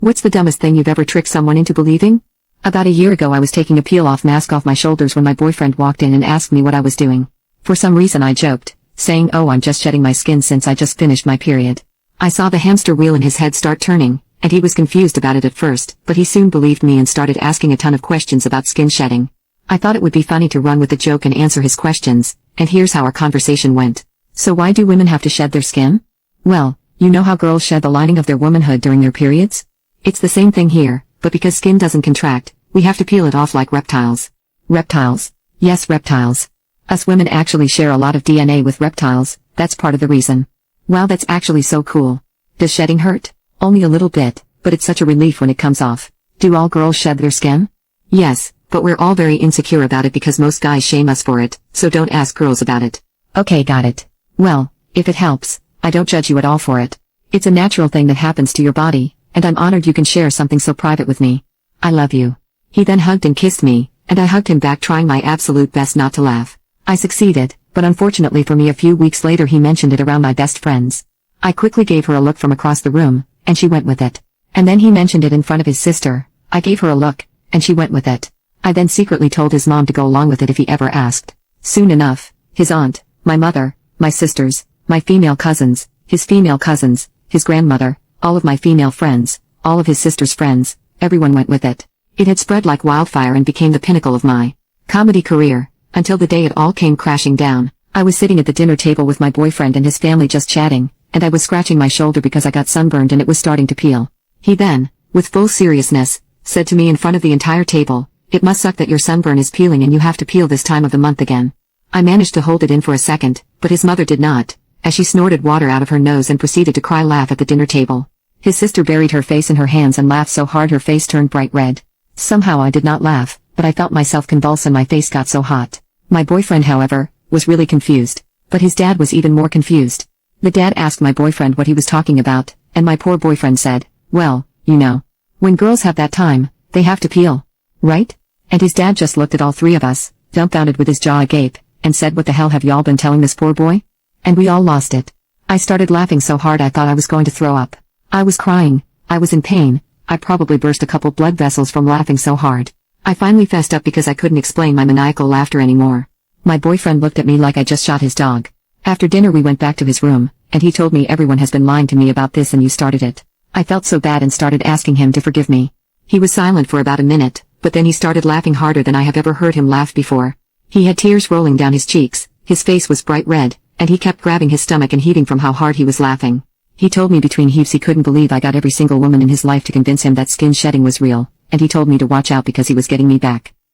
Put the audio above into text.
What's the dumbest thing you've ever tricked someone into believing? About a year ago I was taking a peel-off mask off my shoulders when my boyfriend walked in and asked me what I was doing. For some reason I joked, saying, "Oh, I'm just shedding my skin since I just finished my period." I saw the hamster wheel in his head start turning, and he was confused about it at first, but he soon believed me and started asking a ton of questions about skin shedding. I thought it would be funny to run with the joke and answer his questions, and here's how our conversation went. "So why do women have to shed their skin?" "Well, you know how girls shed the lining of their womanhood during their periods? It's the same thing here, but because skin doesn't contract, we have to peel it off like reptiles." "Reptiles?" "Yes, reptiles. Us women actually share a lot of DNA with reptiles, that's part of the reason." "Wow, that's actually so cool. Does shedding hurt?" "Only a little bit, but it's such a relief when it comes off." "Do all girls shed their skin?" "Yes, but we're all very insecure about it because most guys shame us for it, so don't ask girls about it." "Okay, got it. Well, if it helps, I don't judge you at all for it. It's a natural thing that happens to your body, and I'm honored you can share something so private with me. I love you." He then hugged and kissed me, and I hugged him back trying my absolute best not to laugh. I succeeded, but unfortunately for me a few weeks later he mentioned it around my best friends. I quickly gave her a look from across the room, and she went with it. And then he mentioned it in front of his sister. I gave her a look, and she went with it. I then secretly told his mom to go along with it if he ever asked. Soon enough, his aunt, my mother, my sisters, my female cousins, his grandmother, all of my female friends, all of his sister's friends, everyone went with it. It had spread like wildfire and became the pinnacle of my comedy career, until the day it all came crashing down. I was sitting at the dinner table with my boyfriend and his family just chatting, and I was scratching my shoulder because I got sunburned and it was starting to peel. He then, with full seriousness, said to me in front of the entire table, "It must suck that your sunburn is peeling and you have to peel this time of the month again." I managed to hold it in for a second, but his mother did not, as she snorted water out of her nose and proceeded to cry-laugh at the dinner table. His sister buried her face in her hands and laughed so hard her face turned bright red. Somehow I did not laugh, but I felt myself convulse and my face got so hot. My boyfriend, however, was really confused, but his dad was even more confused. The dad asked my boyfriend what he was talking about, and my poor boyfriend said, "Well, you know, when girls have that time, they have to peel, right?" And his dad just looked at all three of us, dumbfounded with his jaw agape, and said, "What the hell have y'all been telling this poor boy?" And we all lost it. I started laughing so hard I thought I was going to throw up. I was crying, I was in pain, I probably burst a couple blood vessels from laughing so hard. I finally fessed up because I couldn't explain my maniacal laughter anymore. My boyfriend looked at me like I just shot his dog. After dinner we went back to his room, and he told me everyone has been lying to me about this and you started it. I felt so bad and started asking him to forgive me. He was silent for about a minute, but then he started laughing harder than I have ever heard him laugh before. He had tears rolling down his cheeks, his face was bright red, and he kept grabbing his stomach and heaving from how hard he was laughing. He told me between heaves he couldn't believe I got every single woman in his life to convince him that skin shedding was real, and he told me to watch out because he was getting me back.